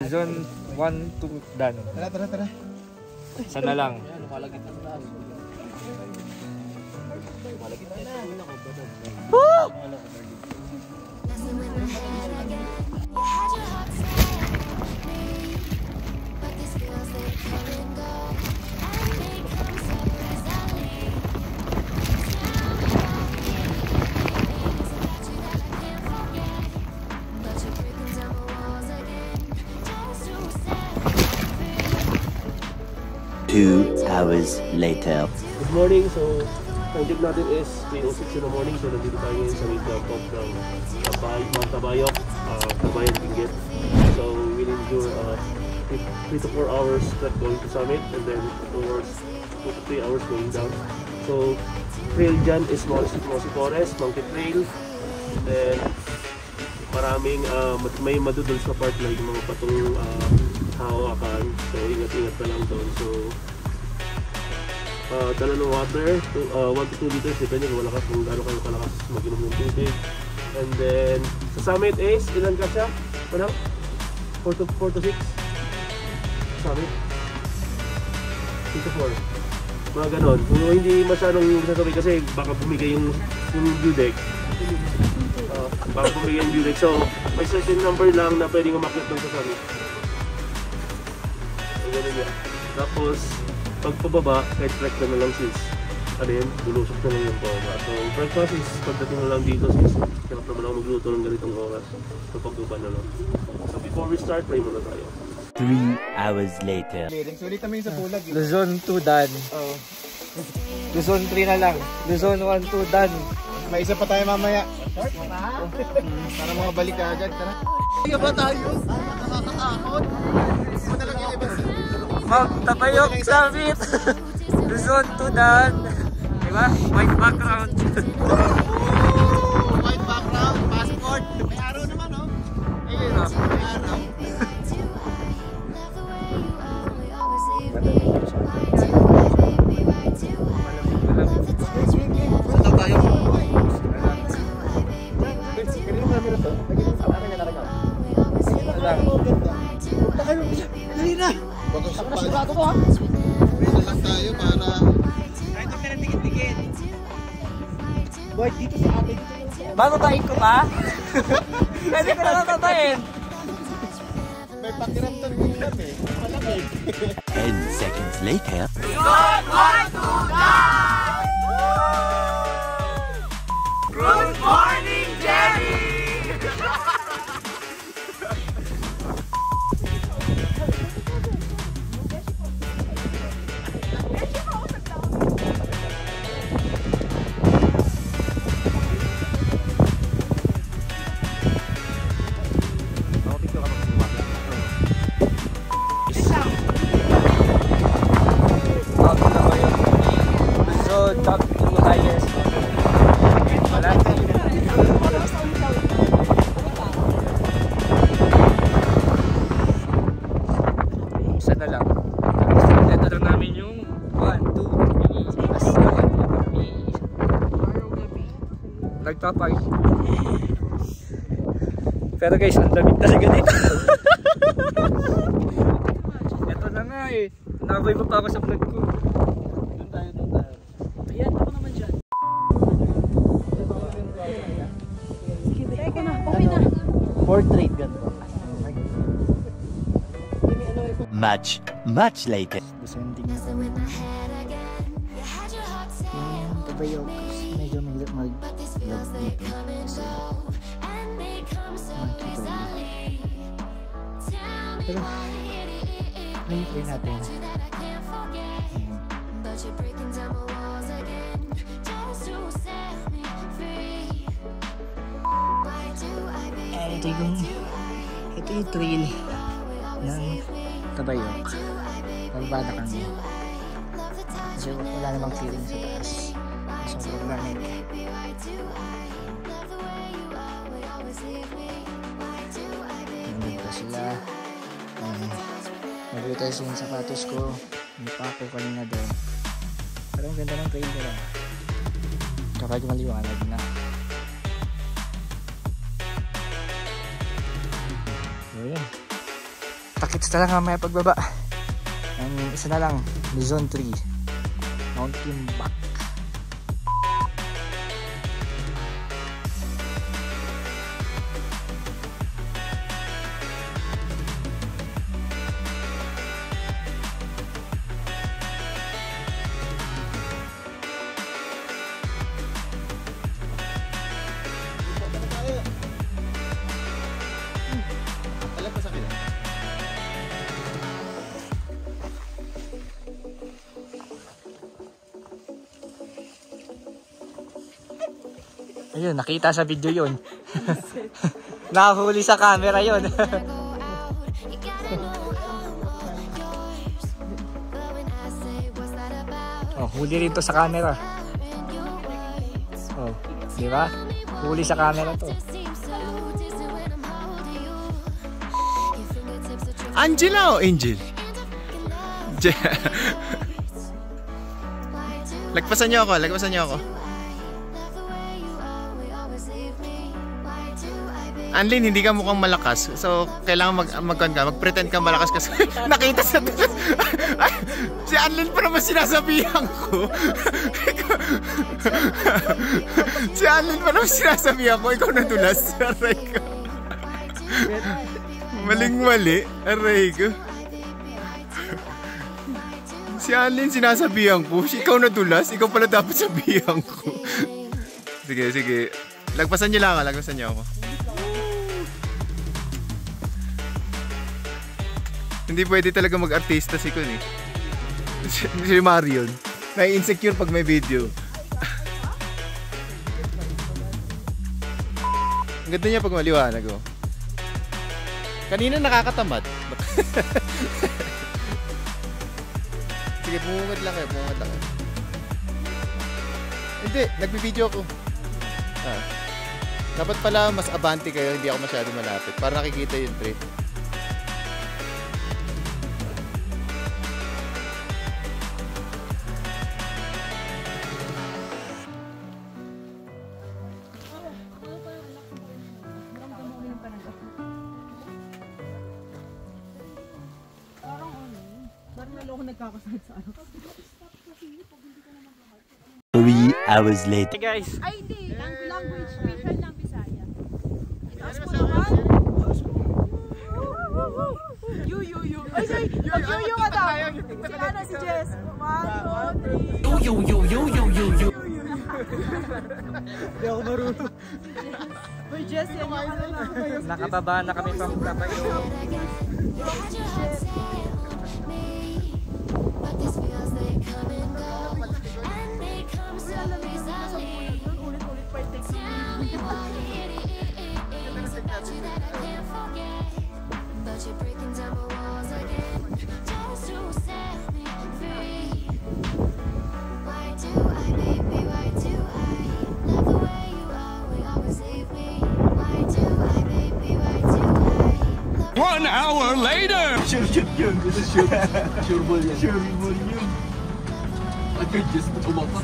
Luzon 1 to Dan. Tara. Sana lang. Lumalagit ang taas. Lumalagit na. Woo! Two hours later. Good morning. So, ang tip natin is 3:06 in the morning. So, nandito tayo ngayon sa may top ng Mount Tabayok, Tabayan Benguet. So, we'll endure 3 to 4 hours trek going to summit and then 2 to 3 hours going down. So, trail dyan is Mosi Forest, Monkey Trail. And then, maraming may madudol sa part na yung mga patong hawakan. So, ingat-ingat na lang doon. So, dala ng water, 1 to 2 liters, depende kung gaano kayo kalakas mag-inom ng tubig. And then, sa summit is, ilan ka siya? 4 to 6? Summit? 3 to 4. Mga ganon. Kung hindi masyadong sasabay kasi baka bumigay yung view deck. Baka bumigay yung view deck. So, may certain number lang na pwedeng umakyat ng sa summit. Ay, ganun yan. Tapos, pag pababa, kahit trek na lang sis. Ano yun? Bulusok na lang yung pababa. So, breakfast is pagdating na lang dito sis. Hirap naman ako magluto ng ganitong oras. So, pagduba na lang. So, before we start, pray muna tayo. 3 hours later. Sulit naman yung sa pulag. Luzon 2 Dan. Oo. Luzon 3 na lang. Luzon 1 to Dan. May isa pa tayo mamaya. Para makabalik ka agad. Tara. Hindi ba tayo? Nakakatakot. Ano lang yung iba? Mount Tabayok Summit. Luzon 2 Dan. Diba? White background. White background, passport. May araw naman, oh. Ayun, may araw. Saan tayo? Dali na! Sigurado ko ha? Pwede lang tayo para... Kahit ka ng tikit-tikit. Boy, dito sa atin. Babatayin ko ba? Pwede ko na natatayin. May pakiramdam ko lang eh. Malamig. 10 seconds later. Good morning, Jerry! Top 2 highest. Wala. Isa na lang. Ito lang namin yung 1, 2, 3. As nagpapay. Pero guys, ang lamig talaga dito. Ito na nga eh. Nabay mo pa ako sa vlog ko. Doon tayo. Ayan, ako naman dyan. Sige, ako na. Okay na. Portrait ganda. Much later. Descending na kami. Yung Tabayok, medyo mag-vlog dito. Kasi pero try natin. Ito yung trail ng Tabayok. Pagbada kami. Kasi wala namang feeling sa taas. Sobrang lamig. Nandito sila. Nag-retest yung sapatos ko. May pako kanina doon. Pero ang ganda ng trail nila. Kapag maliwanag na. So yun. Takits na lang nga may pagbaba. And isa na lang, Luzon 3, Mount Timbak. Alam pa sa akin. Ayun, nakita sa video yun. Nakahuli sa camera yun. Oh, huli rin to sa camera. Oh, di ba? Huli sa camera to. Angela o Angel? Lagpasan niyo ako, lagpasan niyo ako. Anlin, hindi ka mukhang malakas. So, kailangan mag-pretend ka malakas kasi nakita sa si Anlin pa naman sinasabihan ko. Si Anlin pa naman sinasabihan ko, ikaw nadulas. Aray ko. Maling-mali. Aray ko. Si Anlin sinasabihan ko, ikaw nadulas, ikaw pala dapat sabihan ko. Sige, sige. Lagpasan niyo lang ako, lagpasan niyo ako. Hindi pwede talaga mag-artista si Kun eh. Si Marion. Nai-insecure pag may video. Ang ganda niya pag maliwanag oh. Kanina nakakatamad. Sige, pumungad lang kayo, pumungad lang kayo. Hindi, nagbibideo ako. Dapat pala mas abante kayo, hindi ako masyado malapit. Para nakikita yung trip. Three hours later. Hey guys. Ay, hindi. Language. Vision ng Bisaya. You. Ay, say, mag-you ka daw. Si Ana, si Jess. 1, 2, 3. Yo. Hindi ako marunong. Uy, Jess, yan yung ano na. Nakababa na kami from Tapayo. One hour later! Sure yun. Sure ball yun. Agad, Jess, tumakas.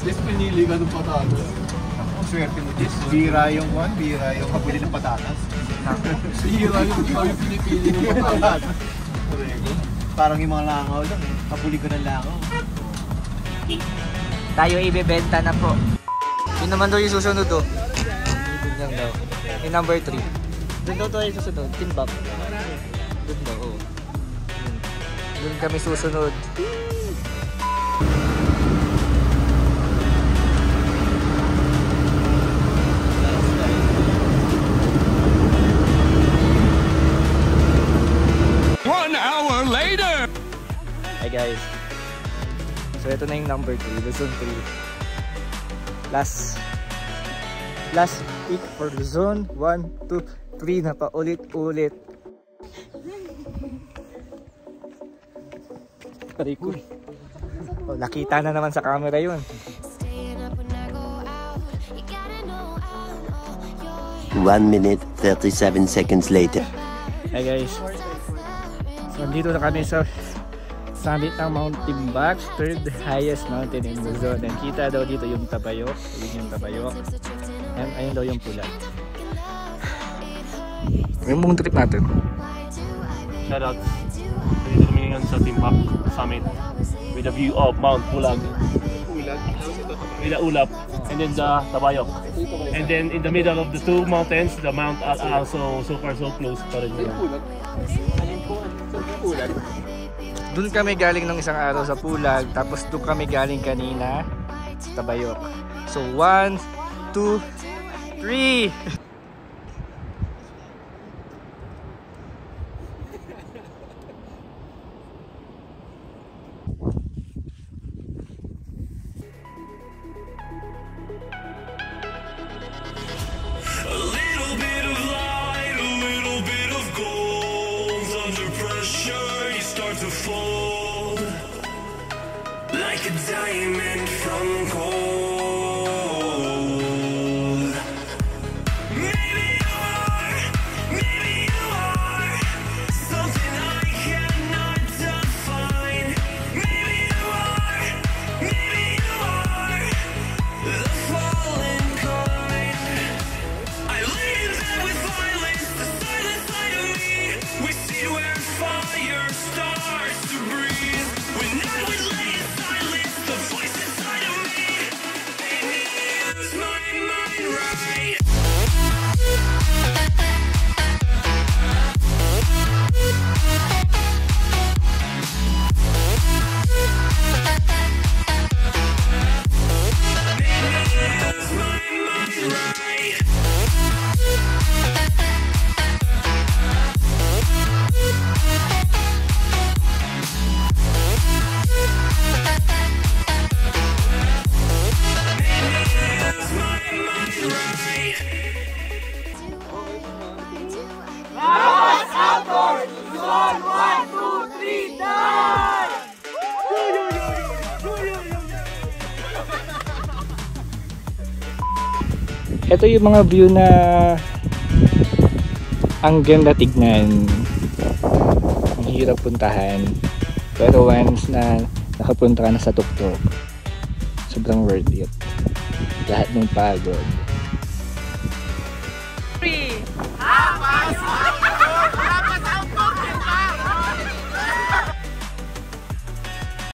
Jess, pinili ka ng patatas. Ang swerte mo, Jess. Bira yung kabili ng patatas. Bira yung pinipili ng patatas. Parang yung mga langaw lang eh. Kabuli ko ng langaw. Tayo ibebenta na po. Yun naman daw yung susunod oh. Yun lang daw. Yung number 3. Doon daw tayo susunod. Timbak. Doon daw oh. Doon kami susunod. One hour later! Hi guys. So ito na yung number 3, Luzon 3. Last pick for Luzon. 1, 2, 3 na pa ulit-ulit. Parikoy. Oh, nakita na naman sa camera yun. 1 minute 37 seconds later. Hi guys. So dito na kami sa summit ng Mount Timbak, third highest mountain in Luzon. And kita daw dito yung Tabayok. Ayun yung Tabayok. And ayun daw yung pula. Yung buong trip natin. shout out. Dito kami ngayon sa Timbuk Summit with a view of Mount Pulag. Ulap, and then the Tabayok. And then in the middle of the two mountains, the Mount also so far so close pa rin. Doon kami galing ng isang araw sa Pulag, tapos doon kami galing kanina sa Tabayok. So 1, 2, 3! To fold like a diamond from gold. Maybe you are something I cannot define. Maybe you are the fallen kind. I lay in bed with violence, the silent side of me. We see where fire starts to breathe. When I would lay in silence, the voice inside of me made me use my mind right. Ito yung mga view na ang ganda tignan, ang hirap puntahan, pero once na nakapunta ka na sa tuktok, sobrang worth it. Lahat ng pagod